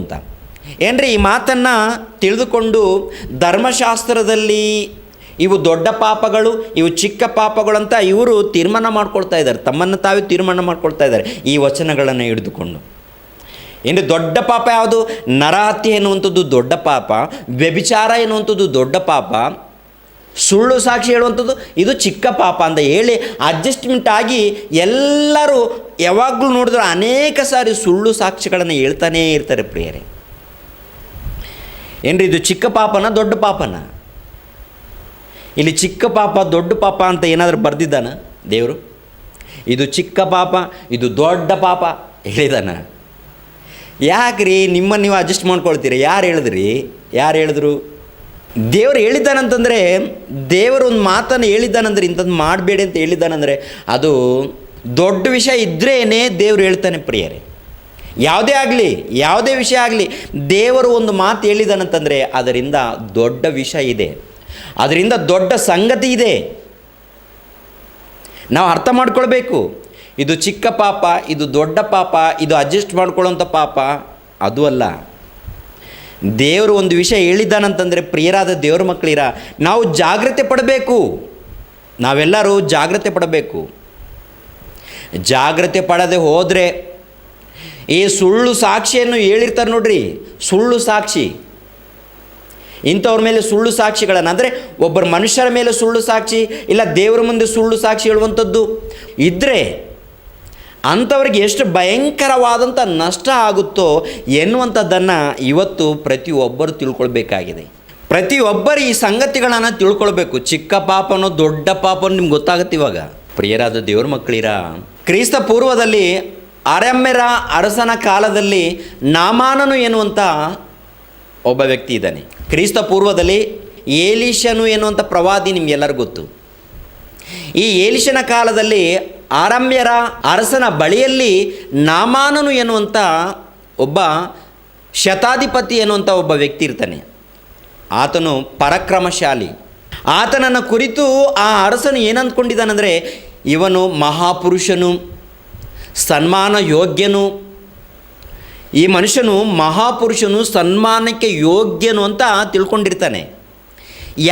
ಅಂತ. ಏನ್ರಿ ಈ ಮಾತನ್ನು ತಿಳಿದುಕೊಂಡು ಧರ್ಮಶಾಸ್ತ್ರದಲ್ಲಿ ಇವು ದೊಡ್ಡ ಪಾಪಗಳು, ಇವು ಚಿಕ್ಕ ಪಾಪಗಳು ಅಂತ ಇವರು ತೀರ್ಮಾನ ಮಾಡ್ಕೊಳ್ತಾ ಇದ್ದಾರೆ, ತಮ್ಮನ್ನು ತಾವೇ ತೀರ್ಮಾನ ಮಾಡ್ಕೊಳ್ತಾ ಇದ್ದಾರೆ ಈ ವಚನಗಳನ್ನು ಹಿಡಿದುಕೊಂಡು. ಏನು ದೊಡ್ಡ ಪಾಪ ಯಾವುದು? ನರಹತ್ಯೆ ಎನ್ನುವಂಥದ್ದು ದೊಡ್ಡ ಪಾಪ, ವ್ಯಭಿಚಾರ ಎನ್ನುವಂಥದ್ದು ದೊಡ್ಡ ಪಾಪ, ಸುಳ್ಳು ಸಾಕ್ಷಿ ಹೇಳುವಂಥದ್ದು ಇದು ಚಿಕ್ಕ ಪಾಪ ಅಂತ ಹೇಳಿ ಅಡ್ಜಸ್ಟ್ಮೆಂಟ್ ಆಗಿ ಎಲ್ಲರೂ ಯಾವಾಗಲೂ ನೋಡಿದ್ರೆ ಅನೇಕ ಸಾರಿ ಸುಳ್ಳು ಸಾಕ್ಷಿಗಳನ್ನು ಹೇಳ್ತಾನೇ ಇರ್ತಾರೆ ಪ್ರಿಯರೇ. ಏನ್ರಿ ಇದು ಚಿಕ್ಕ ಪಾಪನ ದೊಡ್ಡ ಪಾಪನ? ಇಲ್ಲಿ ಚಿಕ್ಕ ಪಾಪ ದೊಡ್ಡ ಪಾಪ ಅಂತ ಏನಾದರೂ ಬರೆದಿದ್ದಾನ ದೇವರು? ಇದು ಚಿಕ್ಕ ಪಾಪ, ಇದು ದೊಡ್ಡ ಪಾಪ ಹೇಳಿದಾನ? ಯಾಕ್ರಿ ನಿಮ್ಮನ್ನು ನೀವು ಅಡ್ಜಸ್ಟ್ ಮಾಡ್ಕೊಳ್ತೀರಿ? ಯಾರು ಹೇಳಿದ್ರು? ದೇವರು ಹೇಳಿದ್ದಾನಂತಂದರೆ, ದೇವರು ಒಂದು ಮಾತನ್ನು ಹೇಳಿದ್ದಾನಂದ್ರೆ ಇಂಥದ್ದು ಮಾಡಬೇಡಿ ಅಂತ ಹೇಳಿದ್ದಾನಂದರೆ ಅದು ದೊಡ್ಡ ವಿಷಯ ಇದ್ರೇ ದೇವರು ಹೇಳ್ತಾನೆ ಪ್ರಿಯರೇ. ಯಾವುದೇ ವಿಷಯ ಆಗಲಿ ದೇವರು ಒಂದು ಮಾತು ಹೇಳಿದಾನಂತಂದರೆ ಅದರಿಂದ ದೊಡ್ಡ ವಿಷಯ ಇದೆ, ಅದರಿಂದ ದೊಡ್ಡ ಸಂಗತಿ ಇದೆ. ನಾವು ಅರ್ಥ ಮಾಡ್ಕೊಳ್ಬೇಕು. ಇದು ಚಿಕ್ಕ ಪಾಪ, ಇದು ದೊಡ್ಡ ಪಾಪ, ಇದು ಅಡ್ಜಸ್ಟ್ ಮಾಡ್ಕೊಳ್ಳೋಂಥ ಪಾಪ ಅದು ಅಲ್ಲ. ದೇವರು ಒಂದು ವಿಷಯ ಹೇಳಿದ್ದಾನಂತಂದರೆ ಪ್ರಿಯರಾದ ದೇವ್ರ ಮಕ್ಕಳಿರ ನಾವು ಜಾಗ್ರತೆ ಪಡಬೇಕು. ನಾವೆಲ್ಲರೂ ಜಾಗ್ರತೆ ಪಡಬೇಕು. ಜಾಗ್ರತೆ ಪಡದೆ ಹೋದರೆ ಈ ಸುಳ್ಳು ಸಾಕ್ಷಿಯನ್ನು ಹೇಳಿರ್ತಾರೆ ನೋಡ್ರಿ, ಸುಳ್ಳು ಸಾಕ್ಷಿ, ಇಂಥವ್ರ ಮೇಲೆ ಸುಳ್ಳು ಸಾಕ್ಷಿಗಳನ್ನು, ಅಂದರೆ ಒಬ್ಬರ ಮನುಷ್ಯರ ಮೇಲೆ ಸುಳ್ಳು ಸಾಕ್ಷಿ, ಇಲ್ಲ ದೇವರ ಮುಂದೆ ಸುಳ್ಳು ಸಾಕ್ಷಿ ಹೇಳುವಂಥದ್ದು ಇದ್ದರೆ ಅಂಥವ್ರಿಗೆ ಎಷ್ಟು ಭಯಂಕರವಾದಂಥ ನಷ್ಟ ಆಗುತ್ತೋ ಎನ್ನುವಂಥದ್ದನ್ನು ಇವತ್ತು ಪ್ರತಿಯೊಬ್ಬರು ತಿಳ್ಕೊಳ್ಬೇಕಾಗಿದೆ. ಪ್ರತಿಯೊಬ್ಬರು ಈ ಸಂಗತಿಗಳನ್ನು ತಿಳ್ಕೊಳ್ಬೇಕು. ಚಿಕ್ಕ ಪಾಪನೋ ದೊಡ್ಡ ಪಾಪನೋ ನಿಮ್ಗೆ ಗೊತ್ತಾಗುತ್ತೆ. ಇವಾಗ ಪ್ರಿಯರಾದ ದೇವ್ರ ಮಕ್ಕಳಿರ, ಕ್ರಿಸ್ತ ಪೂರ್ವದಲ್ಲಿ ಅರಾಮ್ಯರ ಅರಸನ ಕಾಲದಲ್ಲಿ ನಾಮಾನನು ಎನ್ನುವಂಥ ಒಬ್ಬ ವ್ಯಕ್ತಿ ಇದ್ದಾನೆ. ಕ್ರಿಸ್ತ ಪೂರ್ವದಲ್ಲಿ ಏಲಿಷನು ಎನ್ನುವಂಥ ಪ್ರವಾದಿ ನಿಮಗೆಲ್ಲರಿಗೂ ಗೊತ್ತು. ಈ ಏಲಿಷನ ಕಾಲದಲ್ಲಿ ಅರಾಮ್ಯರ ಅರಸನ ಬಳಿಯಲ್ಲಿ ನಾಮಾನನು ಎನ್ನುವಂಥ ಒಬ್ಬ ಶತಾಧಿಪತಿ ಎನ್ನುವಂಥ ಒಬ್ಬ ವ್ಯಕ್ತಿ ಇರ್ತಾನೆ. ಆತನು ಪರಾಕ್ರಮಶಾಲಿ. ಆತನನ್ನು ಕುರಿತು ಆ ಅರಸನು ಏನಂದ್ಕೊಂಡಿದ್ದಾನೆಂದರೆ, ಇವನು ಮಹಾಪುರುಷನು, ಸನ್ಮಾನ ಯೋಗ್ಯನು, ಈ ಮನುಷ್ಯನು ಮಹಾಪುರುಷನು, ಸನ್ಮಾನಕ್ಕೆ ಯೋಗ್ಯನು ಅಂತ ತಿಳ್ಕೊಂಡಿರ್ತಾನೆ.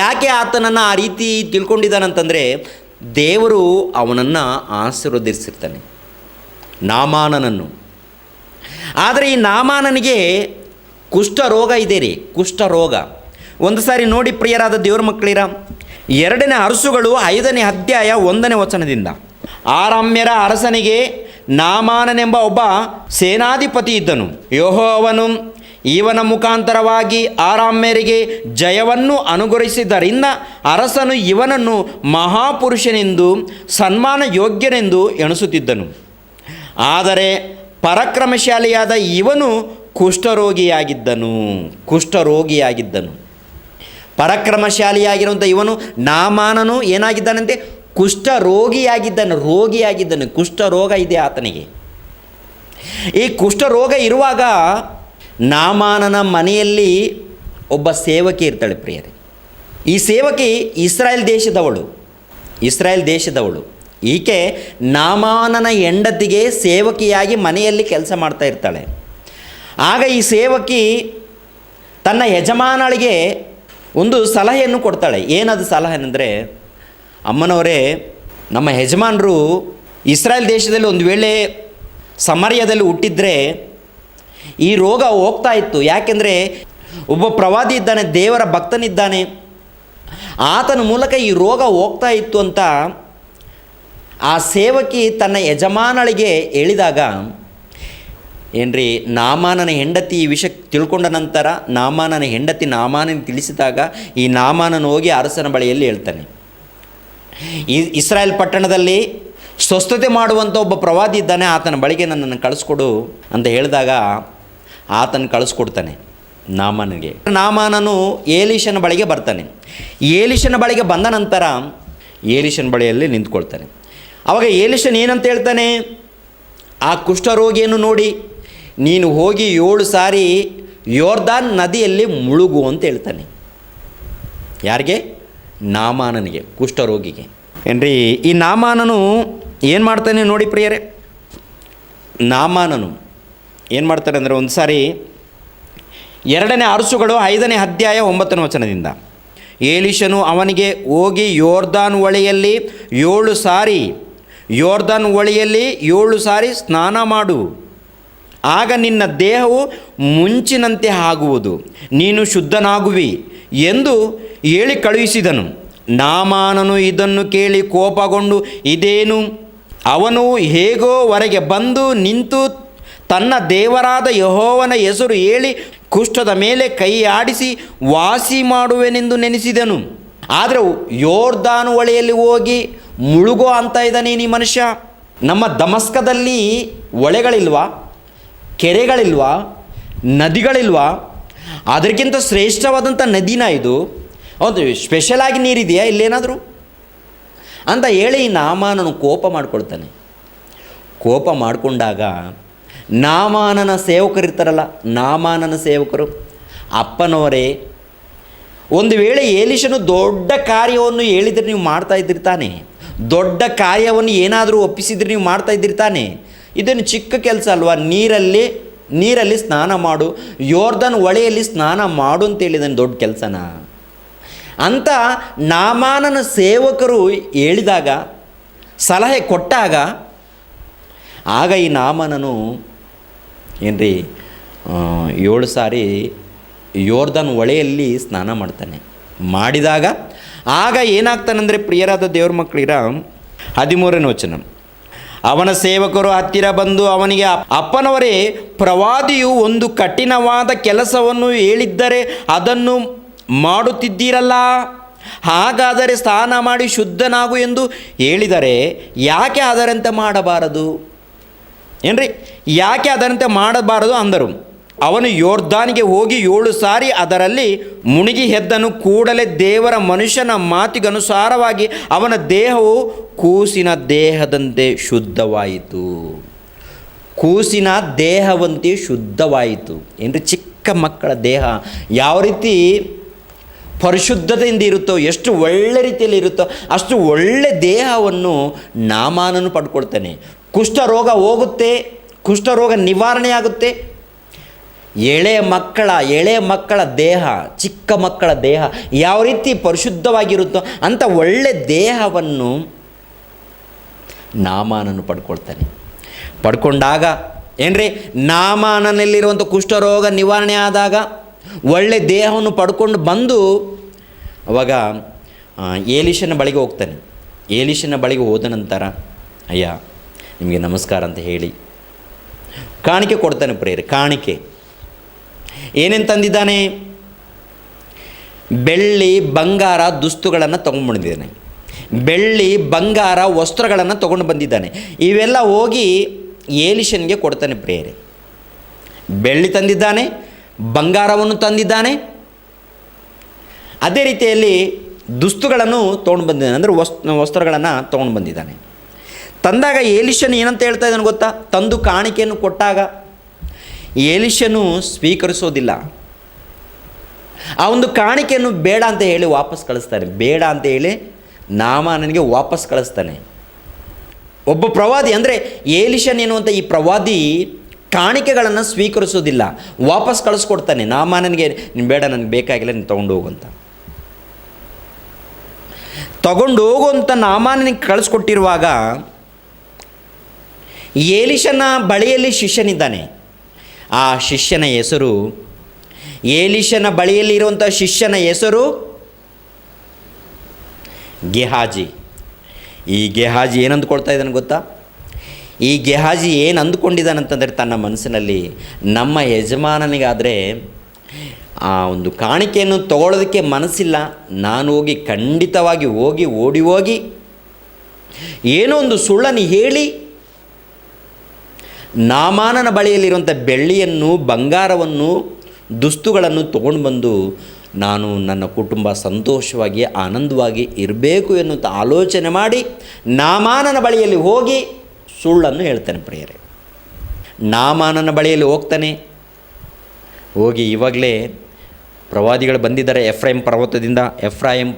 ಯಾಕೆ ಆತನನ್ನು ಆ ರೀತಿ ತಿಳ್ಕೊಂಡಿದ್ದಾನಂತಂದರೆ ದೇವರು ಅವನನ್ನು ಆಶೀರ್ವದಿಸಿರ್ತಾನೆ, ನಾಮಾನನನ್ನು. ಆದರೆ ಈ ನಾಮಾನನಿಗೆ ಕುಷ್ಠರೋಗ ಇದೆ ರೀ, ಕುಷ್ಠರೋಗ. ಒಂದು ಸಾರಿ ನೋಡಿ ಪ್ರಿಯರಾದ ದೇವ್ರ ಮಕ್ಕಳಿರ, 2ನೇ ಅರಸುಗಳು 5ನೇ ಅಧ್ಯಾಯ 1ನೇ ವಚನದಿಂದ, ಅರಾಮ್ಯರ ಅರಸನಿಗೆ ನಾಮಾನನೆಂಬ ಒಬ್ಬ ಸೇನಾಧಿಪತಿ ಇದ್ದನು. ಯೆಹೋವನು ಇವನ ಮುಖಾಂತರವಾಗಿ ಅರಾಮ್ಯರಿಗೆ ಜಯವನ್ನು ಅನುಗ್ರಹಿಸಿದ್ದರಿಂದ ಅರಸನು ಇವನನ್ನು ಮಹಾಪುರುಷನೆಂದು, ಸನ್ಮಾನ ಯೋಗ್ಯನೆಂದು ಎಣಿಸುತ್ತಿದ್ದನು. ಆದರೆ ಪರಾಕ್ರಮಶಾಲಿಯಾದ ಇವನು ಕುಷ್ಠರೋಗಿಯಾಗಿದ್ದನು. ಪರಾಕ್ರಮಶಾಲಿಯಾಗಿರುವಂಥ ಇವನು ನಾಮಾನನು ಏನಾಗಿದ್ದಾನಂತೆ? ರೋಗಿಯಾಗಿದ್ದಾನೆ. ಕುಷ್ಠರೋಗ ಇದೆ ಆತನಿಗೆ. ಈ ಕುಷ್ಠರೋಗ ಇರುವಾಗ ನಾಮಾನನ ಮನೆಯಲ್ಲಿ ಒಬ್ಬ ಸೇವಕಿ ಇರ್ತಾಳೆ ಪ್ರಿಯರೇ. ಈ ಸೇವಕಿ ಇಸ್ರಾಯೇಲ್ ದೇಶದವಳು. ಈಕೆ ನಾಮಾನನ ಹೆಂಡತಿಗೆ ಸೇವಕಿಯಾಗಿ ಮನೆಯಲ್ಲಿ ಕೆಲಸ ಮಾಡ್ತಾ ಇರ್ತಾಳೆ. ಆಗ ಈ ಸೇವಕಿ ತನ್ನ ಯಜಮಾನಳಿಗೆ ಒಂದು ಸಲಹೆಯನ್ನು ಕೊಡ್ತಾಳೆ. ಏನದು ಸಲಹೆ ಅಂದರೆ, ಅಮ್ಮನವರೇ, ನಮ್ಮ ಯಜಮಾನರು ಇಸ್ರಾಯೇಲ್ ದೇಶದಲ್ಲಿ ಒಂದು ವೇಳೆ ಸಮರ್ಯದಲ್ಲಿ ಹುಟ್ಟಿದ್ರೆ ಈ ರೋಗ ಹೋಗ್ತಾ ಇತ್ತು. ಯಾಕೆಂದರೆ ಒಬ್ಬ ಪ್ರವಾದಿ ಇದ್ದಾನೆ, ದೇವರ ಭಕ್ತನಿದ್ದಾನೆ, ಆತನ ಮೂಲಕ ಈ ರೋಗ ಹೋಗ್ತಾ ಇತ್ತು ಅಂತ ಆ ಸೇವಕಿ ತನ್ನ ಯಜಮಾನಳಿಗೆ ಹೇಳಿದಾಗ, ಏನ್ರಿ ನಾಮಾನನ ಹೆಂಡತಿ ಈ ವಿಷಯ ತಿಳ್ಕೊಂಡ ನಂತರ ನಾಮಾನನ ಹೆಂಡತಿ ನಾಮಾನನಿಗೆ ತಿಳಿಸಿದಾಗ ಈ ನಾಮಾನನು ಹೋಗಿ ಅರಸನ ಬಳಿಯಲ್ಲಿ ಹೇಳ್ತಾನೆ, ಈ ಇಸ್ರಾಯೇಲ್ ಪಟ್ಟಣದಲ್ಲಿ ಸ್ವಸ್ಥತೆ ಮಾಡುವಂಥ ಒಬ್ಬ ಪ್ರವಾದಿ ಇದ್ದಾನೆ, ಆತನ ಬಳಿಗೆ ನನ್ನನ್ನು ಕಳಿಸ್ಕೊಡು ಅಂತ ಹೇಳಿದಾಗ ಆತನ ಕಳಿಸ್ಕೊಡ್ತಾನೆ ನಾಮಾನನಿಗೆ. ನಾಮಾನನು ಏಲಿಷನ ಬಳಿಗೆ ಬರ್ತಾನೆ. ಏಲಿಷನ ಬಳಿಗೆ ಬಂದ ನಂತರ ಏಲಿಷನ ಬಳಿಯಲ್ಲಿ ನಿಂತ್ಕೊಳ್ತಾನೆ. ಆವಾಗ ಏಲಿಷನ್ ಏನಂತ ಹೇಳ್ತಾನೆ, ಆ ಕುಷ್ಠರೋಗಿಯನ್ನು ನೋಡಿ ನೀನು ಹೋಗಿ 7 ಸಾರಿ ಯೋರ್ದಾನ್ ನದಿಯಲ್ಲಿ ಮುಳುಗು ಅಂತ ಹೇಳ್ತಾನೆ. ಯಾರಿಗೆ? ನಾಮಾನನಿಗೆ, ಕುಷ್ಠರೋಗಿಗೆ. ಏನ್ರಿ ಈ ನಾಮಾನನು ಏನು ಮಾಡ್ತಾನೆ ನೋಡಿ ಪ್ರಿಯರೇ. ನಾಮಾನನು ಏನು ಮಾಡ್ತಾನೆ ಅಂದರೆ, ಒಂದು ಸಾರಿ 2ನೇ ಅರಸುಗಳು 5ನೇ ಅಧ್ಯಾಯ 9ನೇ ವಚನದಿಂದ. ಎಲೀಷನು ಅವನಿಗೆ, ಹೋಗಿ ಯೋರ್ದಾನ್ ಹೊಳೆಯಲ್ಲಿ 7 ಸಾರಿ ಸ್ನಾನ ಮಾಡು, ಆಗ ನಿನ್ನ ದೇಹವು ಮುಂಚಿನಂತೆ ಆಗುವುದು, ನೀನು ಶುದ್ಧನಾಗುವಿ ಎಂದು ಹೇಳಿ ಕಳುಹಿಸಿದನು. ನಾಮಾನನು ಇದನ್ನು ಕೇಳಿ ಕೋಪಗೊಂಡು, ಇದೇನು? ಅವನು ಹೇಗೋ ಹೊರಗೆ ಬಂದು ನಿಂತು ತನ್ನ ದೇವರಾದ ಯೆಹೋವನ ಹೆಸರು ಹೇಳಿ ಕುಷ್ಠದ ಮೇಲೆ ಕೈ ಆಡಿಸಿ ವಾಸಿ ಮಾಡುವೆನೆಂದು ನೆನೆಸಿದನು. ಆದರೆ ಯೋರ್ದಾನು ಹೊಳೆಯಲ್ಲಿ ಹೋಗಿ ಮುಳುಗೋ ಅಂತ ಇದ್ದಾನೆ ಈ ಮನುಷ್ಯ. ನಮ್ಮ ದಮಸ್ಕದಲ್ಲಿ ಹೊಳೆಗಳಿಲ್ವಾ, ಕೆರೆಗಳಿಲ್ವಾ, ನದಿಗಳಿಲ್ವಾ? ಅದಕ್ಕಿಂತ ಶ್ರೇಷ್ಠವಾದಂಥ ನದಿನ ಇದು. ಹೌದು, ಸ್ಪೆಷಲಾಗಿ ನೀರಿದೆಯಾ ಇಲ್ಲೇನಾದರೂ ಅಂತ ಹೇಳಿ ನಾಮಾನನು ಕೋಪ ಮಾಡಿಕೊಳ್ತಾನೆ. ಕೋಪ ಮಾಡಿಕೊಂಡಾಗ ನಾಮಾನನ ಸೇವಕರಿರ್ತಾರಲ್ಲ, ನಾಮಾನನ ಸೇವಕರು, ಅಪ್ಪನವರೇ, ಒಂದು ವೇಳೆ ಎಲೀಷನು ದೊಡ್ಡ ಕಾರ್ಯವನ್ನು ಹೇಳಿದರೆ ನೀವು ಮಾಡ್ತಾಯಿದ್ದಿರಿ ತಾನೆ, ದೊಡ್ಡ ಕಾರ್ಯವನ್ನು ಏನಾದರೂ ಒಪ್ಪಿಸಿದರೆ ನೀವು ಮಾಡ್ತಾಯಿದ್ದಿರಿ ತಾನೆ, ಇದನ್ನು ಚಿಕ್ಕ ಕೆಲಸ ಅಲ್ವಾ? ನೀರಲ್ಲಿ ಸ್ನಾನ ಮಾಡು, ಯೋರ್ದನ್ ಹೊಳೆಯಲ್ಲಿ ಸ್ನಾನ ಮಾಡು ಅಂತ ಹೇಳಿದಾನೆ, ದೊಡ್ಡ ಕೆಲಸನ ಅಂತ ನಾಮಾನನ ಸೇವಕರು ಹೇಳಿದಾಗ, ಸಲಹೆ ಕೊಟ್ಟಾಗ, ಆಗ ಈ ನಾಮಾನನು ಏನ್ರಿ 7 ಸಾರಿ ಯೋರ್ದನ್ ಹೊಳೆಯಲ್ಲಿ ಸ್ನಾನ ಮಾಡ್ತಾನೆ. ಮಾಡಿದಾಗ ಆಗ ಏನಾಗ್ತಾನಂದರೆ, ಪ್ರಿಯರಾದ ದೇವ್ರ ಮಕ್ಕಳಿರ 13ನೇ ವಚನ, ಅವನ ಸೇವಕರು ಹತ್ತಿರ ಬಂದು ಅವನಿಗೆ, ಅಪ್ಪನವರೇ, ಪ್ರವಾದಿಯು ಒಂದು ಕಠಿಣವಾದ ಕೆಲಸವನ್ನು ಹೇಳಿದ್ದರೆ ಅದನ್ನು ಮಾಡುತ್ತಿದ್ದೀರಲ್ಲ, ಹಾಗಾದರೆ ಸ್ನಾನ ಮಾಡಿ ಶುದ್ಧನಾಗು ಎಂದು ಹೇಳಿದರೆ ಯಾಕೆ ಅದರಂತೆ ಮಾಡಬಾರದು? ಏನ್ರಿ, ಯಾಕೆ ಅದರಂತೆ ಮಾಡಬಾರದು ಅಂದರು. ಅವನು ಯೋರ್ದಾನಿಗೆ ಹೋಗಿ 7 ಸಾರಿ ಅದರಲ್ಲಿ ಮುಳುಗಿ ಎದ್ದನು. ಕೂಡಲೇ ದೇವರ ಮನುಷ್ಯನ ಮಾತಿಗನುಸಾರವಾಗಿ ಅವನ ದೇಹವು ಕೂಸಿನ ದೇಹದಂತೆ ಶುದ್ಧವಾಯಿತು. ಕೂಸಿನ ದೇಹವಂತೆ ಶುದ್ಧವಾಯಿತು. ಏನ್ರಿ, ಚಿಕ್ಕ ಮಕ್ಕಳ ದೇಹ ಯಾವ ರೀತಿ ಪರಿಶುದ್ಧತೆಯಿಂದ ಇರುತ್ತೋ, ಎಷ್ಟು ಒಳ್ಳೆ ರೀತಿಯಲ್ಲಿ ಇರುತ್ತೋ ಅಷ್ಟು ಒಳ್ಳೆ ದೇಹವನ್ನು ನಾಮಾನನು ಪಡ್ಕೊಳ್ತಾನೆ. ಕುಷ್ಠರೋಗ ಹೋಗುತ್ತೆ, ಕುಷ್ಠರೋಗ ನಿವಾರಣೆ ಆಗುತ್ತೆ. ಎಳೆ ಮಕ್ಕಳ ದೇಹ, ಚಿಕ್ಕ ಮಕ್ಕಳ ದೇಹ ಯಾವ ರೀತಿ ಪರಿಶುದ್ಧವಾಗಿರುತ್ತೋ ಅಂಥ ಒಳ್ಳೆ ದೇಹವನ್ನು ನಾಮಾನನು ಪಡ್ಕೊಳ್ತಾನೆ. ಪಡ್ಕೊಂಡಾಗ ಏನ್ರಿ, ನಾಮಾನನಲ್ಲಿರುವಂಥ ಕುಷ್ಠರೋಗ ನಿವಾರಣೆ ಆದಾಗ ಒಳ್ಳೆ ದೇಹವನ್ನು ಪಡ್ಕೊಂಡು ಬಂದು ಅವಾಗ ಎಲೀಷನ ಬಳಿಗೆ ಹೋಗ್ತಾನೆ. ಎಲೀಷನ ಬಳಿಗೆ ಹೋದ ನಂತರ, ಅಯ್ಯ ನಿಮಗೆ ನಮಸ್ಕಾರ ಅಂತ ಹೇಳಿ ಕಾಣಿಕೆ ಕೊಡ್ತಾನೆ. ಪ್ರೇರೆ ಕಾಣಿಕೆ ಏನೇನು ತಂದಿದ್ದಾನೆ? ಬೆಳ್ಳಿ ಬಂಗಾರ ದುಸ್ತುಗಳನ್ನು ತೊಗೊಂಡ್ಬಂದಿದ್ದಾನೆ, ಬೆಳ್ಳಿ ಬಂಗಾರ ವಸ್ತ್ರಗಳನ್ನು ತೊಗೊಂಡು ಬಂದಿದ್ದಾನೆ. ಇವೆಲ್ಲ ಹೋಗಿ ಎಲೀಷನಿಗೆ ಕೊಡ್ತಾನೆ. ಪ್ರೇರೆ ಬೆಳ್ಳಿ ತಂದಿದ್ದಾನೆ, ಬಂಗಾರವನ್ನು ತಂದಿದ್ದಾನೆ, ಅದೇ ರೀತಿಯಲ್ಲಿ ದುಸ್ತುಗಳನ್ನು ತೊಗೊಂಡು ಬಂದಿದ್ದಾನೆ, ಅಂದರೆ ವಸ್ತ್ರಗಳನ್ನು ತೊಗೊಂಡು ಬಂದಿದ್ದಾನೆ. ತಂದಾಗ ಎಲೀಷನು ಏನಂತ ಹೇಳ್ತಾ ಇದ್ದಾನೆ ಗೊತ್ತಾ? ತಂದು ಕಾಣಿಕೆಯನ್ನು ಕೊಟ್ಟಾಗ ಎಲೀಷನು ಸ್ವೀಕರಿಸೋದಿಲ್ಲ. ಆ ಒಂದು ಕಾಣಿಕೆಯನ್ನು ಬೇಡ ಅಂತ ಹೇಳಿ ವಾಪಸ್ ಕಳಿಸ್ತಾನೆ. ಬೇಡ ಅಂತ ಹೇಳಿ ನಾಮಾನನಿಗೆ ವಾಪಸ್ ಕಳಿಸ್ತಾನೆ. ಒಬ್ಬ ಪ್ರವಾದಿ, ಅಂದರೆ ಎಲೀಷನ್ ಎನ್ನುವಂಥ ಈ ಪ್ರವಾದಿ ಕಾಣಿಕೆಗಳನ್ನು ಸ್ವೀಕರಿಸೋದಿಲ್ಲ, ವಾಪಸ್ ಕಳಿಸ್ಕೊಡ್ತಾನೆ. ನಾಮಾನನಿಗೆ, ನೀನು ಬೇಡ, ನನಗೆ ಬೇಕಾಗಿಲ್ಲ, ನೀನು ತೊಗೊಂಡು ಹೋಗುವಂತ. ತಗೊಂಡು ಹೋಗುವಂಥ ನಾಮಾನನಿಗೆ ಕಳಿಸ್ಕೊಟ್ಟಿರುವಾಗ ಎಲೀಷನ ಬಳಿಯಲ್ಲಿ ಶಿಷ್ಯನಿದ್ದಾನೆ. ಆ ಶಿಷ್ಯನ ಹೆಸರು, ಎಲೀಷನ ಬಳಿಯಲ್ಲಿರುವಂಥ ಶಿಷ್ಯನ ಹೆಸರು ಗೆಹಾಜಿ. ಈ ಗೆಹಾಜಿ ಏನು ಅಂದ್ಕೊಳ್ತಾ ಇದ್ದಾನೆ ಗೊತ್ತಾ? ಈ ಗೆಹಾಜಿ ಏನು ಅಂದ್ಕೊಂಡಿದ್ದಾನಂತಂದರೆ, ತನ್ನ ಮನಸ್ಸಿನಲ್ಲಿ, ನಮ್ಮ ಯಜಮಾನನಿಗಾದರೆ ಆ ಒಂದು ಕಾಣಿಕೆಯನ್ನು ತಗೊಳ್ಳೋದಕ್ಕೆ ಮನಸ್ಸಿಲ್ಲ, ನಾನು ಖಂಡಿತವಾಗಿ ಓಡಿ ಹೋಗಿ ಏನೋ ಒಂದು ಸುಳ್ಳನ್ನು ಹೇಳಿ ನಾಮಾನನ ಬಳಿಯಲ್ಲಿರುವಂಥ ಬೆಳ್ಳಿಯನ್ನು, ಬಂಗಾರವನ್ನು, ದುಸ್ತುಗಳನ್ನು ತೊಗೊಂಡು ಬಂದು ನಾನು ನನ್ನ ಕುಟುಂಬ ಸಂತೋಷವಾಗಿ ಆನಂದವಾಗಿ ಇರಬೇಕು ಎನ್ನುವಂಥ ಆಲೋಚನೆ ಮಾಡಿ ನಾಮಾನನ ಬಳಿಯಲ್ಲಿ ಹೋಗಿ ಸುಳ್ಳನ್ನು ಹೇಳ್ತಾನೆ. ಪ್ರಿಯರೇ, ನಾಮಾನನ ಬಳಿಯಲ್ಲಿ ಹೋಗ್ತಾನೆ. ಹೋಗಿ, ಇವಾಗಲೇ ಪ್ರವಾದಿಗಳು ಬಂದಿದ್ದಾರೆ, ಎಫ್ರಾಯಿಮ್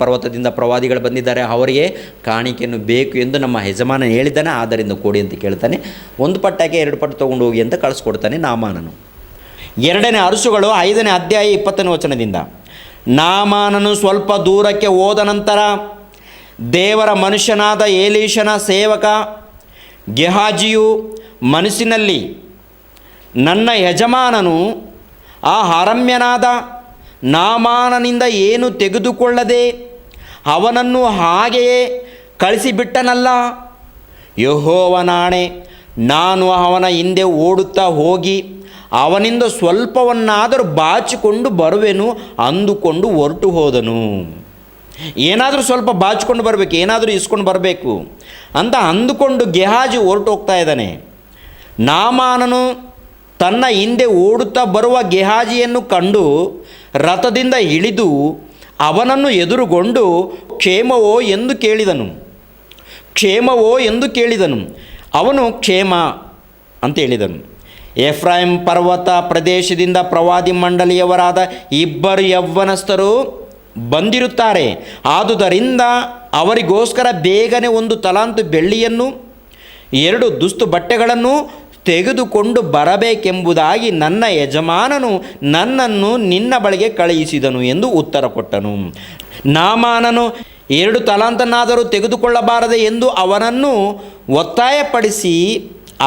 ಪರ್ವತದಿಂದ ಪ್ರವಾದಿಗಳು ಬಂದಿದ್ದಾರೆ, ಅವರಿಗೆ ಕಾಣಿಕೆಯನ್ನು ಬೇಕು ಎಂದು ನಮ್ಮ ಯಜಮಾನ ಹೇಳಿದ್ದಾನೆ, ಆದ್ದರಿಂದ ಕೊಡಿ ಅಂತ ಕೇಳ್ತಾನೆ. 1 ಪಟ್ಟಕ್ಕೆ 2 ಪಟ್ಟು ತೊಗೊಂಡು ಹೋಗಿ ಅಂತ ಕಳಿಸ್ಕೊಡ್ತಾನೆ ನಾಮಾನನು. 2ನೇ ಅರಸುಗಳು 5ನೇ ಅಧ್ಯಾಯ 20ನೇ ವಚನದಿಂದ. ನಾಮಾನನು ಸ್ವಲ್ಪ ದೂರಕ್ಕೆ ಹೋದ ನಂತರ ದೇವರ ಮನುಷ್ಯನಾದ ಏಲೀಷನ ಸೇವಕ ಗೆಹಾಜಿಯು ಮನಸ್ಸಿನಲ್ಲಿ, ನನ್ನ ಯಜಮಾನನು ಆ ಅರಮ್ಯನಾದ ನಾಮಾನನಿಂದ ಏನು ತೆಗೆದುಕೊಳ್ಳದೆ ಅವನನ್ನು ಹಾಗೆಯೇ ಕಳಿಸಿಬಿಟ್ಟನಲ್ಲ, ಯೆಹೋವನಾಣೆ, ನಾನು ಅವನ ಹಿಂದೆ ಓಡುತ್ತಾ ಹೋಗಿ ಅವನಿಂದ ಸ್ವಲ್ಪವನ್ನಾದರೂ ಬಾಚಿಕೊಂಡು ಬರುವೆನು ಅಂದುಕೊಂಡು ಹೊರಟು ಹೋದನು. ಏನಾದರೂ ಸ್ವಲ್ಪ ಬಾಚಿಕೊಂಡು ಬರಬೇಕು, ಏನಾದರೂ ಇಸ್ಕೊಂಡು ಬರಬೇಕು ಅಂತ ಅಂದುಕೊಂಡು ಗೆಹಾಜಿ ಹೊರಟು ಹೋಗ್ತಾ ಇದ್ದಾನೆ. ನಾಮಾನನು ತನ್ನ ಹಿಂದೆ ಓಡುತ್ತಾ ಬರುವ ಗೆಹಾಜಿಯನ್ನು ಕಂಡು ರಥದಿಂದ ಇಳಿದು ಅವನನ್ನು ಎದುರುಗೊಂಡು ಕ್ಷೇಮವೋ ಎಂದು ಕೇಳಿದನು. ಅವನು ಕ್ಷೇಮ ಅಂತ ಹೇಳಿದನು. ಎಫ್ರಾಯಿಮ್ ಪರ್ವತ ಪ್ರದೇಶದಿಂದ ಪ್ರವಾದಿ ಮಂಡಳಿಯವರಾದ 2 ಯೌವನಸ್ಥರು ಬಂದಿರುತ್ತಾರೆ. ಆದುದರಿಂದ ಅವರಿಗೋಸ್ಕರ ಬೇಗನೆ 1 ತಲಾಂತು ಬೆಳ್ಳಿಯನ್ನು 2 ದುಸ್ತು ಬಟ್ಟೆಗಳನ್ನು ತೆಗೆದುಕೊಂಡು ಬರಬೇಕೆಂಬುದಾಗಿ ನನ್ನ ಯಜಮಾನನು ನನ್ನನ್ನು ನಿನ್ನ ಬಳಿಗೆ ಕಳುಹಿಸಿದನು ಎಂದು ಉತ್ತರ ಕೊಟ್ಟನು. ನಾಮಾನನು 2 ತಲಾಂತನ್ನಾದರೂ ತೆಗೆದುಕೊಳ್ಳಬಾರದೆ ಎಂದು ಅವನನ್ನು ಒತ್ತಾಯಪಡಿಸಿ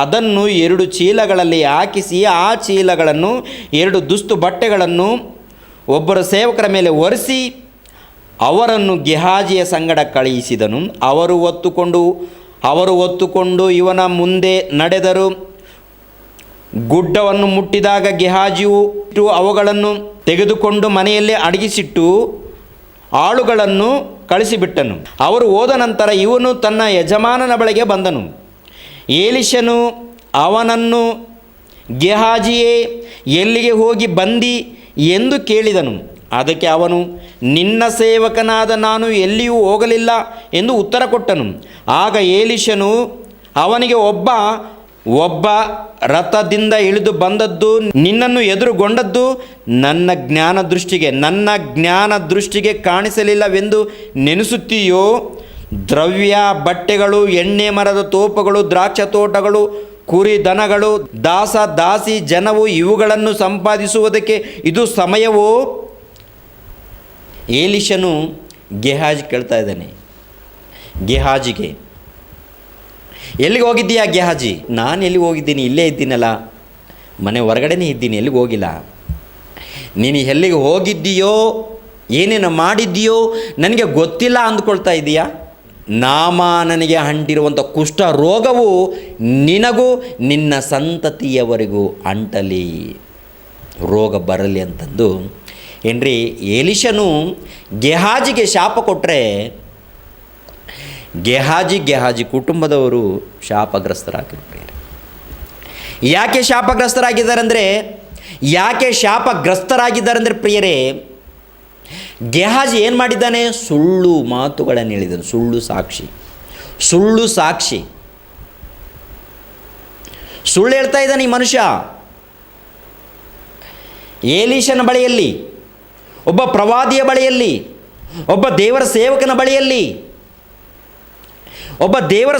ಅದನ್ನು 2 ಚೀಲಗಳಲ್ಲಿ ಹಾಕಿಸಿ ಆ ಚೀಲಗಳನ್ನು 2 ದುಸ್ತು ಬಟ್ಟೆಗಳನ್ನು ಒಬ್ಬರ ಸೇವಕರ ಮೇಲೆ ಒರೆಸಿ ಅವರನ್ನು ಗೆಹಾಜಿಯ ಸಂಗಡ ಕಳುಹಿಸಿದನು. ಅವರು ಹೊತ್ತುಕೊಂಡು ಇವನ ಮುಂದೆ ನಡೆದರು. ಗುಡ್ಡವನ್ನು ಮುಟ್ಟಿದಾಗ ಗೆಹಾಜಿಯು ಅವುಗಳನ್ನು ತೆಗೆದುಕೊಂಡು ಮನೆಯಲ್ಲಿ ಅಡಗಿಸಿಟ್ಟು ಆಳುಗಳನ್ನು ಕಳಿಸಿಬಿಟ್ಟನು. ಅವರು ಹೋದ ನಂತರ ಇವನು ತನ್ನ ಯಜಮಾನನ ಬಳಿಗೆ ಬಂದನು. ಏಲಿಷನು ಅವನನ್ನು, ಗೆಹಾಜಿಯೇ, ಎಲ್ಲಿಗೆ ಹೋಗಿ ಬಂದಿ ಎಂದು ಕೇಳಿದನು. ಅದಕ್ಕೆ ಅವನು, ನಿನ್ನ ಸೇವಕನಾದ ನಾನು ಎಲ್ಲಿಯೂ ಹೋಗಲಿಲ್ಲ ಎಂದು ಉತ್ತರ ಕೊಟ್ಟನು. ಆಗ ಏಲಿಷನು ಅವನಿಗೆ, ಒಬ್ಬ ರಥದಿಂದ ಇಳಿದು ಬಂದದ್ದು, ನಿನ್ನನ್ನು ಎದುರುಗೊಂಡದ್ದು ನನ್ನ ಜ್ಞಾನ ದೃಷ್ಟಿಗೆ ಕಾಣಿಸಲಿಲ್ಲವೆಂದು ನೆನೆಸುತ್ತೀಯೋ? ದ್ರವ್ಯ, ಬಟ್ಟೆಗಳು, ಎಣ್ಣೆ ಮರದ ತೋಪಗಳು, ದ್ರಾಕ್ಷ ತೋಟಗಳು, ಕುರಿ ದನಗಳು, ದಾಸ ದಾಸಿ ಜನವು ಇವುಗಳನ್ನು ಸಂಪಾದಿಸುವುದಕ್ಕೆ ಇದು ಸಮಯವೋ? ಏಲಿಷನು ಗೆಹಾಜಿ ಕೇಳ್ತಾ ಇದ್ದಾನೆ. ಗೆಹಾಜಿಗೆ, ಎಲ್ಲಿಗೆ ಹೋಗಿದ್ದೀಯಾ ಗೆಹಾಜಿ? ನಾನು ಎಲ್ಲಿಗೆ ಹೋಗಿದ್ದೀನಿ? ಇಲ್ಲೇ ಇದ್ದೀನಲ್ಲ, ಮನೆ ಹೊರಗಡೆನೇ ಇದ್ದೀನಿ, ಎಲ್ಲಿಗೆ ಹೋಗಿಲ್ಲ. ನೀನು ಎಲ್ಲಿಗೆ ಹೋಗಿದ್ದೀಯೋ, ಏನೇನು ಮಾಡಿದ್ದೀಯೋ ನನಗೆ ಗೊತ್ತಿಲ್ಲ ಅಂದ್ಕೊಳ್ತಾ ಇದ್ದೀಯಾ? ನಾಮಾನನಿಗೆ ಅಂಟಿರುವಂಥ ಕುಷ್ಠ ರೋಗವು ನಿನಗೂ ನಿನ್ನ ಸಂತತಿಯವರಿಗೂ ಅಂಟಲಿ, ರೋಗ ಬರಲಿ ಅಂತಂದು ಏನ್ರಿ ಏಲಿಷನು ಗೆಹಾಜಿಗೆ ಶಾಪ ಕೊಟ್ಟರೆ ಗೆಹಾಜಿ ಕುಟುಂಬದವರು ಶಾಪಗ್ರಸ್ತರಾಗಿರ್ತಾರೆ. ಯಾಕೆ ಶಾಪಗ್ರಸ್ತರಾಗಿದ್ದಾರೆ ಅಂದರೆ ಪ್ರಿಯರೇ, ಗೆಹಾಜಿ ಏನು ಮಾಡಿದ್ದಾನೆ? ಸುಳ್ಳು ಮಾತುಗಳನ್ನು ಹೇಳಿದನು. ಸುಳ್ಳು ಸಾಕ್ಷಿ ಸುಳ್ಳು ಹೇಳ್ತಾ ಇದ್ದಾನೆ ಈ ಮನುಷ್ಯ. ಏಲೀಷನ ಬಳಿಯಲ್ಲಿ, ಒಬ್ಬ ಪ್ರವಾದಿಯ ಬಳಿಯಲ್ಲಿ, ಒಬ್ಬ ದೇವರ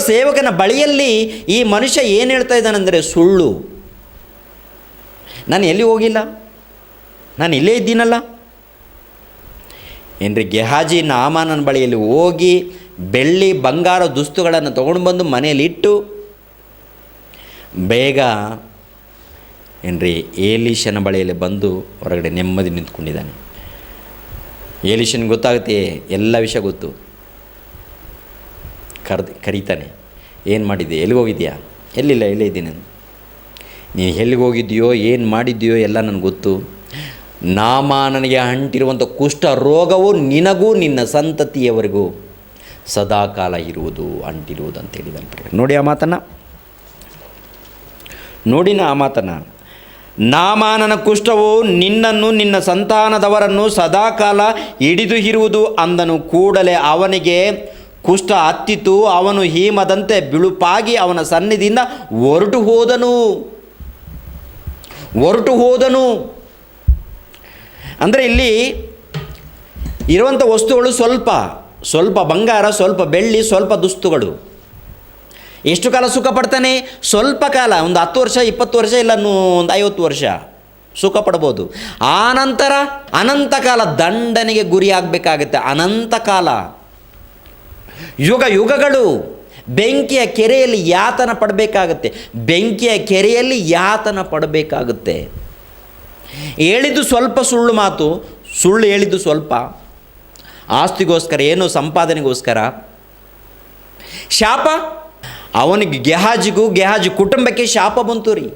ಸೇವಕನ ಬಳಿಯಲ್ಲಿ ಈ ಮನುಷ್ಯ ಏನು ಹೇಳ್ತಾ ಇದ್ದಾನೆಂದರೆ ಸುಳ್ಳು. ನಾನು ಎಲ್ಲಿ ಹೋಗಿಲ್ಲ, ನಾನು ಇಲ್ಲೇ ಇದ್ದೀನಲ್ಲ. ಏನ್ರಿ, ಗೆಹಾಜಿ ನಾಮಾನನ ಬಳಿಯಲ್ಲಿ ಹೋಗಿ ಬೆಳ್ಳಿ ಬಂಗಾರ ದುಸ್ತುಗಳನ್ನು ತೊಗೊಂಡು ಬಂದು ಮನೆಯಲ್ಲಿ ಇಟ್ಟು ಬೇಗ ಏನ್ರಿ ಏಲೀಷನ ಬಳಿಯಲ್ಲಿ ಬಂದು ಹೊರಗಡೆ ನೆಮ್ಮದಿ ನಿಂತ್ಕೊಂಡಿದ್ದಾನೆ. ಏಲೀಷನಿಗೆ ಗೊತ್ತಾಗುತ್ತೆ, ಎಲ್ಲ ವಿಷಯ ಗೊತ್ತು. ಕರೀತಾನೆ, ಏನು ಮಾಡಿದ್ದೆ, ಎಲ್ಲಿಗೆ ಹೋಗಿದ್ಯಾ? ಎಲ್ಲಿಲ್ಲ, ಇಲ್ಲೇ ಇದ್ದೀನಿ. ನೀನು ಎಲ್ಲಿಗೆ ಹೋಗಿದ್ದೀಯೋ, ಏನು ಮಾಡಿದ್ದೀಯೋ ಎಲ್ಲ ನನಗೆ ಗೊತ್ತು. ನಾಮಾನನಿಗೆ ಅಂಟಿರುವಂಥ ಕುಷ್ಠ ರೋಗವು ನಿನಗೂ ನಿನ್ನ ಸಂತತಿಯವರಿಗೂ ಸದಾಕಾಲ ಅಂಟಿರುವುದು ಅಂತ ಹೇಳಿದಾನೆ. ನೋಡಿ ಆ ಮಾತನ್ನು. ನಾಮಾನನ ಕುಷ್ಠವು ನಿನ್ನನ್ನು ನಿನ್ನ ಸಂತಾನದವರನ್ನು ಸದಾಕಾಲ ಹಿಡಿದು ಇರುವುದು ಅಂದನು. ಕೂಡಲೇ ಅವನಿಗೆ ಕುಷ್ಠ ಹತ್ತಿತು. ಅವನು ಹೀಮದಂತೆ ಬಿಳುಪಾಗಿ ಅವನ ಸನ್ನಿಧಿಯಿಂದ ಹೊರಟು ಹೋದನು. ಅಂದರೆ ಇಲ್ಲಿ ಇರುವಂಥ ವಸ್ತುಗಳು ಸ್ವಲ್ಪ ಬಂಗಾರ, ಸ್ವಲ್ಪ ಬೆಳ್ಳಿ, ಸ್ವಲ್ಪ ದುಸ್ತುಗಳು. ಎಷ್ಟು ಕಾಲ ಸುಖ ಪಡ್ತಾನೆ? ಸ್ವಲ್ಪ ಕಾಲ, ಒಂದು 10 ವರ್ಷ, 20 ವರ್ಷ, ಇಲ್ಲ ಒಂದು 50 ವರ್ಷ. ಸುಖ ಪಡ್ಬೋದು. ಆನಂತರ ಅನಂತಕಾಲ ದಂಡನೆಗೆ ಗುರಿ ಆಗಬೇಕಾಗುತ್ತೆ. ಅನಂತಕಾಲ, ಯುಗ ಯುಗಗಳು ಬೆಂಕಿಯ ಕೆರೆಯಲ್ಲಿ ಯಾತನ ಪಡಬೇಕಾಗುತ್ತೆ. ಬೆಂಕಿಯ ಕೆರೆಯಲ್ಲಿ ಯಾತನ ಪಡಬೇಕಾಗುತ್ತೆ. ಹೇಳಿದ್ದು ಸ್ವಲ್ಪ ಸುಳ್ಳು ಮಾತು, ಸುಳ್ಳು ಹೇಳಿದ್ದು ಸ್ವಲ್ಪ, ಆಸ್ತಿಗೋಸ್ಕರ, ಏನೋ ಸಂಪಾದನೆಗೋಸ್ಕರ. ಶಾಪ, ಅವನಿಗೆ ಗೆಹಾಜಿ ಕುಟುಂಬಕ್ಕೆ ಶಾಪ ಬಂತು ರೀ.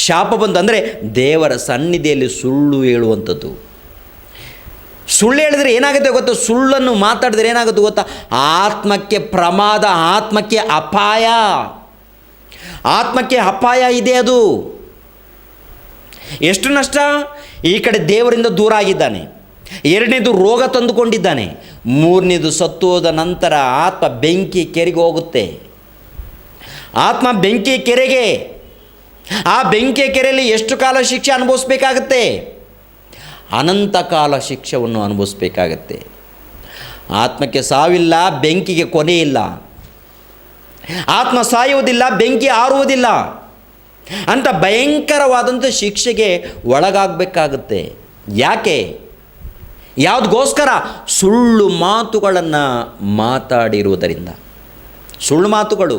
ಶಾಪ ಬಂತು ಅಂದರೆ ದೇವರ ಸನ್ನಿಧಿಯಲ್ಲಿ ಸುಳ್ಳು ಹೇಳುವಂಥದ್ದು. ಸುಳ್ಳು ಹೇಳಿದ್ರೆ ಏನಾಗುತ್ತೆ ಗೊತ್ತಾ? ಸುಳ್ಳನ್ನು ಮಾತಾಡಿದ್ರೆ ಏನಾಗುತ್ತೆ ಗೊತ್ತಾ? ಆತ್ಮಕ್ಕೆ ಪ್ರಮಾದ, ಆತ್ಮಕ್ಕೆ ಅಪಾಯ. ಆತ್ಮಕ್ಕೆ ಅಪಾಯ ಇದೆ. ಅದು ಎಷ್ಟು ನಷ್ಟ. ಈ ಕಡೆ ದೇವರಿಂದ ದೂರ ಆಗಿದ್ದಾನೆ, ಎರಡನೇದು ರೋಗ ತಂದುಕೊಂಡಿದ್ದಾನೆ, ಮೂರನೇದು ಸತ್ತು ಹೋದ ನಂತರ ಆತ್ಮ ಬೆಂಕಿ ಕೆರೆಗೆ ಹೋಗುತ್ತೆ. ಆತ್ಮ ಬೆಂಕಿ ಕೆರೆಗೆ, ಆ ಬೆಂಕಿಯ ಕೆರೆಯಲ್ಲಿ ಎಷ್ಟು ಕಾಲ ಶಿಕ್ಷೆ ಅನುಭವಿಸ್ಬೇಕಾಗತ್ತೆ? ಅನಂತ ಕಾಲ ಶಿಕ್ಷೆಯನ್ನು ಅನುಭವಿಸ್ಬೇಕಾಗತ್ತೆ. ಆತ್ಮಕ್ಕೆ ಸಾವಿಲ್ಲ, ಬೆಂಕಿಗೆ ಕೊನೆ ಇಲ್ಲ. ಆತ್ಮ ಸಾಯುವುದಿಲ್ಲ, ಬೆಂಕಿ ಆರುವುದಿಲ್ಲ ಅಂತ ಭಯಂಕರವಾದಂಥ ಶಿಕ್ಷೆಗೆ ಒಳಗಾಗಬೇಕಾಗುತ್ತೆ. ಯಾಕೆ? ಯಾವುದಕ್ಕೋಸ್ಕರ? ಸುಳ್ಳು ಮಾತುಗಳನ್ನು ಮಾತಾಡಿರುವುದರಿಂದ. ಸುಳ್ಳು ಮಾತುಗಳು,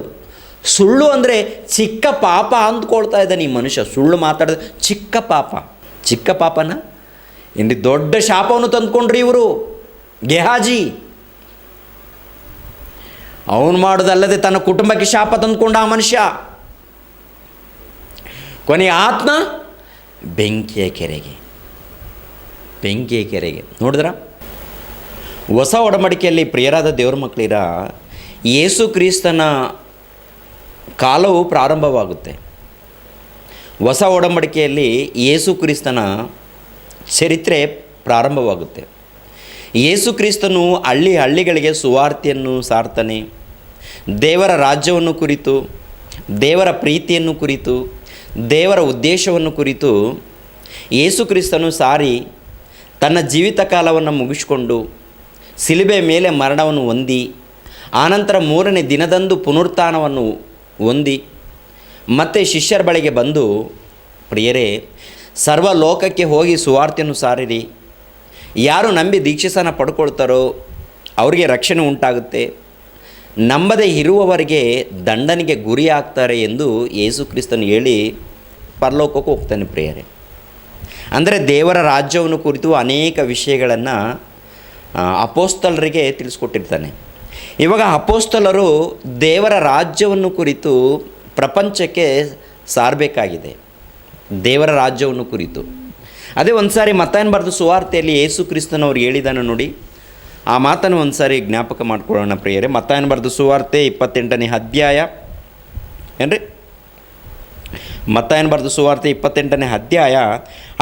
ಸುಳ್ಳು ಅಂದರೆ ಚಿಕ್ಕ ಪಾಪ ಅಂದ್ಕೊಳ್ತಾ ಇದ್ದಾನೆ ಈ ಮನುಷ್ಯ. ಸುಳ್ಳು ಮಾತಾಡಿದ್ರೆ ಚಿಕ್ಕ ಪಾಪ. ಚಿಕ್ಕ ಪಾಪನ ಇಲ್ಲಿ ದೊಡ್ಡ ಶಾಪವನ್ನು ತಂದುಕೊಂಡ್ರಿ ಇವರು. ಗೆಹಾಜಿ ಅವನು ಮಾಡೋದಲ್ಲದೆ ತನ್ನ ಕುಟುಂಬಕ್ಕೆ ಶಾಪ ತಂದುಕೊಂಡ ಆ ಮನುಷ್ಯ. ಕೊನೆಯ ಆತ್ಮ ಬೆಂಕಿಯ ಕೆರೆಗೆ. ಬೆಂಕಿಯ ಕೆರೆಗೆ ನೋಡಿದ್ರ? ಹೊಸ ಒಡಂಬಡಿಕೆಯಲ್ಲಿ ಪ್ರಿಯರಾದ ದೇವರ ಮಕ್ಕಳಿರ, ಯೇಸು ಕ್ರಿಸ್ತನ ಕಾಲವು ಪ್ರಾರಂಭವಾಗುತ್ತೆ. ಹೊಸ ಒಡಂಬಡಿಕೆಯಲ್ಲಿ ಯೇಸು ಕ್ರಿಸ್ತನ ಚರಿತ್ರೆ ಪ್ರಾರಂಭವಾಗುತ್ತೆ. ಯೇಸು ಕ್ರಿಸ್ತನು ಹಳ್ಳಿಗಳಿಗೆ ಸುವಾರ್ತೆಯನ್ನು ಸಾರ್ತಾನೆ. ದೇವರ ರಾಜ್ಯವನ್ನು ಕುರಿತು, ದೇವರ ಪ್ರೀತಿಯನ್ನು ಕುರಿತು, ದೇವರ ಉದ್ದೇಶವನ್ನು ಕುರಿತು ಯೇಸು ಕ್ರಿಸ್ತನು ಸಾರಿ ತನ್ನ ಜೀವಿತ ಕಾಲವನ್ನು ಮುಗಿಸಿಕೊಂಡು ಶಿಲುಬೆ ಮೇಲೆ ಮರಣವನ್ನು ಹೊಂದಿ, ಆನಂತರ ಮೂರನೇ ದಿನದಂದು ಪುನರುತ್ಥಾನವನ್ನು ಹೊಂದಿ ಮತ್ತೆ ಶಿಷ್ಯರ ಬಳಿಗೆ ಬಂದು, ಪ್ರಿಯರೇ, ಸರ್ವಲೋಕಕ್ಕೆ ಹೋಗಿ ಸುವಾರ್ತೆಯನ್ನು ಸಾರಿರಿ. ಯಾರು ನಂಬಿ ದೀಕ್ಷಾಸ್ನಾನ ಪಡ್ಕೊಳ್ತಾರೋ ಅವರಿಗೆ ರಕ್ಷಣೆ ಉಂಟಾಗುತ್ತೆ, ನಂಬದೇ ಇರುವವರಿಗೆ ದಂಡನೆಗೆ ಗುರಿ ಆಗ್ತಾರೆ ಎಂದು ಯೇಸು ಕ್ರಿಸ್ತನು ಹೇಳಿ ಪರಲೋಕಕ್ಕೆ ಹೋಗ್ತಾನೆ. ಪ್ರಿಯರೇ, ಅಂದರೆ ದೇವರ ರಾಜ್ಯವನ್ನು ಕುರಿತು ಅನೇಕ ವಿಷಯಗಳನ್ನು ಅಪೋಸ್ತಲರಿಗೆ ತಿಳಿಸ್ಕೊಟ್ಟಿರ್ತಾನೆ. ಇವಾಗ ಅಪೋಸ್ತಲರು ದೇವರ ರಾಜ್ಯವನ್ನು ಕುರಿತು ಪ್ರಪಂಚಕ್ಕೆ ಸಾರಬೇಕಾಗಿದೆ. ದೇವರ ರಾಜ್ಯವನ್ನು ಕುರಿತು ಅದೇ ಒಂದು ಸಾರಿ ಮತ್ತಾಯನ ಬರೆದ ಸುವಾರ್ತೆಯಲ್ಲಿ ಯೇಸು ಕ್ರಿಸ್ತನವ್ರು ಹೇಳಿದಾನೆ ನೋಡಿ. ಆ ಮಾತನ್ನು ಒಂದು ಸಾರಿ ಜ್ಞಾಪಕ ಮಾಡ್ಕೊಳ್ಳೋಣ ಪ್ರಿಯರೇ. ಮತ್ತಾಯನ ಬರೆದ ಸುವಾರ್ತೆ 28ನೇ ಅಧ್ಯಾಯ ಏನ್ರಿ? ಮತ್ತಾಯನ ಬರೆದ ಸುವಾರ್ತೆ 28ನೇ ಅಧ್ಯಾಯ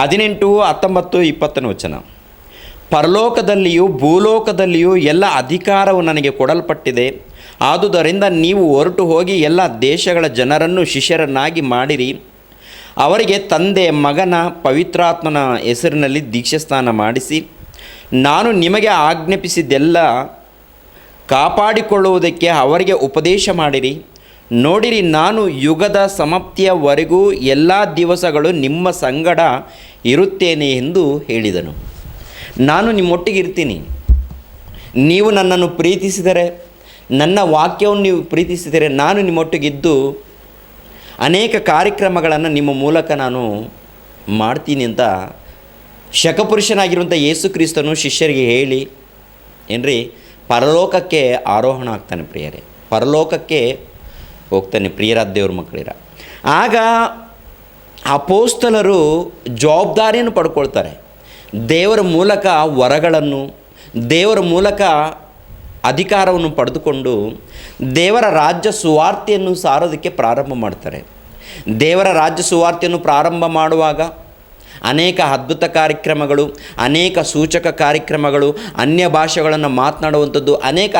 18, 19, 20 ವಚನ. ಪರಲೋಕದಲ್ಲಿಯೂ ಭೂಲೋಕದಲ್ಲಿಯೂ ಎಲ್ಲ ಅಧಿಕಾರವು ನನಗೆ ಕೊಡಲ್ಪಟ್ಟಿದೆ. ಆದುದರಿಂದ ನೀವು ಹೊರಟು ಹೋಗಿ ಎಲ್ಲ ದೇಶಗಳ ಜನರನ್ನು ಶಿಷ್ಯರನ್ನಾಗಿ ಮಾಡಿರಿ. ಅವರಿಗೆ ತಂದೆ, ಮಗನ, ಪವಿತ್ರಾತ್ಮನ ಹೆಸರಿನಲ್ಲಿ ದೀಕ್ಷಾಸ್ನಾನ ಮಾಡಿಸಿ, ನಾನು ನಿಮಗೆ ಆಜ್ಞಾಪಿಸಿದ್ದೆಲ್ಲ ಕಾಪಾಡಿಕೊಳ್ಳುವುದಕ್ಕೆ ಅವರಿಗೆ ಉಪದೇಶ ಮಾಡಿರಿ. ನೋಡಿರಿ, ನಾನು ಯುಗದ ಸಮಾಪ್ತಿಯವರೆಗೂ ಎಲ್ಲ ದಿವಸಗಳು ನಿಮ್ಮ ಸಂಗಡ ಇರುತ್ತೇನೆ ಎಂದು ಹೇಳಿದನು. ನಾನು ನಿಮ್ಮೊಟ್ಟಿಗೆ ಇರ್ತೀನಿ. ನೀವು ನನ್ನನ್ನು ಪ್ರೀತಿಸಿದರೆ, ನನ್ನ ವಾಕ್ಯವನ್ನು ನೀವು ಪ್ರೀತಿಸಿದರೆ, ನಾನು ನಿಮ್ಮೊಟ್ಟಿಗಿದ್ದು ಅನೇಕ ಕಾರ್ಯಕ್ರಮಗಳನ್ನು ನಿಮ್ಮ ಮೂಲಕ ನಾನು ಮಾಡ್ತೀನಿ ಅಂತ ಶಕಪುರುಷನಾಗಿರುವಂಥ ಯೇಸು ಕ್ರಿಸ್ತನು ಶಿಷ್ಯರಿಗೆ ಹೇಳಿ ಏನ್ರಿ ಪರಲೋಕಕ್ಕೆ ಆರೋಹಣ ಆಗ್ತಾನೆ. ಪ್ರಿಯರೇ, ಪರಲೋಕಕ್ಕೆ ಹೋಗ್ತಾನೆ. ಪ್ರಿಯರಾದ ದೇವ್ರ ಮಕ್ಕಳಿರ, ಆಗ ಅಪೋಸ್ತಲರು ಜವಾಬ್ದಾರಿಯನ್ನು ಪಡ್ಕೊಳ್ತಾರೆ. ದೇವರ ಮೂಲಕ ವರಗಳನ್ನು, ದೇವರ ಮೂಲಕ ಅಧಿಕಾರವನ್ನು ಪಡೆದುಕೊಂಡು ದೇವರ ರಾಜ್ಯ ಸುವಾರ್ತೆಯನ್ನು ಸಾರೋದಕ್ಕೆ ಪ್ರಾರಂಭ ಮಾಡ್ತಾರೆ. ದೇವರ ರಾಜ್ಯ ಸುವಾರ್ತೆಯನ್ನು ಪ್ರಾರಂಭ ಮಾಡುವಾಗ ಅನೇಕ ಅದ್ಭುತ ಕಾರ್ಯಕ್ರಮಗಳು, ಅನೇಕ ಸೂಚಕ ಕಾರ್ಯಕ್ರಮಗಳು, ಅನ್ಯ ಭಾಷೆಗಳನ್ನು ಮಾತನಾಡುವಂಥದ್ದು,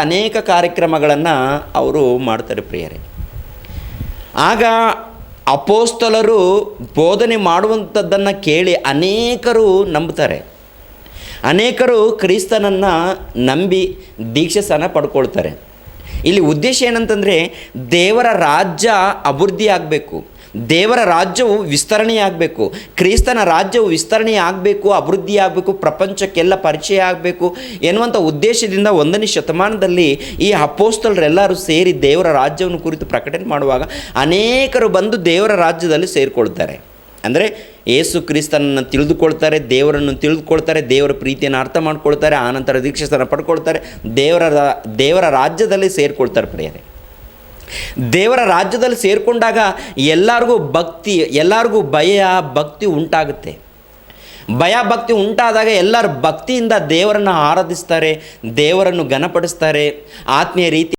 ಅನೇಕ ಕಾರ್ಯಕ್ರಮಗಳನ್ನು ಅವರು ಮಾಡ್ತಾರೆ ಪ್ರಿಯರೇ. ಆಗ ಅಪೋಸ್ತಲರು ಬೋಧನೆ ಮಾಡುವಂಥದ್ದನ್ನು ಕೇಳಿ ಅನೇಕರು ನಂಬ್ತಾರೆ. ಅನೇಕರು ಕ್ರಿಸ್ತನನ್ನು ನಂಬಿ ದೀಕ್ಷಾಸ್ನಾನ ಪಡ್ಕೊಳ್ತಾರೆ. ಇಲ್ಲಿ ಉದ್ದೇಶ ಏನಂತಂದರೆ ದೇವರ ರಾಜ್ಯ ಅಭಿವೃದ್ಧಿ ಆಗಬೇಕು, ದೇವರ ರಾಜ್ಯವು ವಿಸ್ತರಣೆಯಾಗಬೇಕು, ಕ್ರಿಸ್ತನ ರಾಜ್ಯವು ವಿಸ್ತರಣೆ ಆಗಬೇಕು, ಅಭಿವೃದ್ಧಿ ಆಗಬೇಕು, ಪ್ರಪಂಚಕ್ಕೆಲ್ಲ ಪರಿಚಯ ಆಗಬೇಕು ಎನ್ನುವಂಥ ಉದ್ದೇಶದಿಂದ 1ನೇ ಶತಮಾನದಲ್ಲಿ ಈ ಅಪೊಸ್ತಲರೆಲ್ಲರೂ ಸೇರಿ ದೇವರ ರಾಜ್ಯವನ್ನು ಕುರಿತು ಪ್ರಕಟಣೆ ಮಾಡುವಾಗ ಅನೇಕರು ಬಂದು ದೇವರ ರಾಜ್ಯದಲ್ಲಿ ಸೇರಿಕೊಳ್ತಾರೆ. ಅಂದರೆ ಯೇಸು ಕ್ರಿಸ್ತನನ್ನು ತಿಳಿದುಕೊಳ್ತಾರೆ, ದೇವರನ್ನು ತಿಳಿದುಕೊಳ್ತಾರೆ, ದೇವರ ಪ್ರೀತಿಯನ್ನು ಅರ್ಥ ಮಾಡ್ಕೊಳ್ತಾರೆ, ಆನಂತರ ದೀಕ್ಷಾಸ್ನಾನ ಪಡ್ಕೊಳ್ತಾರೆ, ದೇವರ ರಾಜ್ಯದಲ್ಲಿ ಸೇರಿಕೊಳ್ತಾರೆ. ಪ್ರಿಯರೇ, ದೇವರ ರಾಜ್ಯದಲ್ಲಿ ಸೇರಿಕೊಂಡಾಗ ಎಲ್ಲರಿಗೂ ಭಯ ಭಕ್ತಿ ಉಂಟಾಗುತ್ತೆ. ಭಯ ಭಕ್ತಿ ಉಂಟಾದಾಗ ಎಲ್ಲರೂ ಭಕ್ತಿಯಿಂದ ದೇವರನ್ನು ಆರಾಧಿಸ್ತಾರೆ, ದೇವರನ್ನು ಘನಪಡಿಸ್ತಾರೆ, ಆತ್ಮೀಯ ರೀತಿ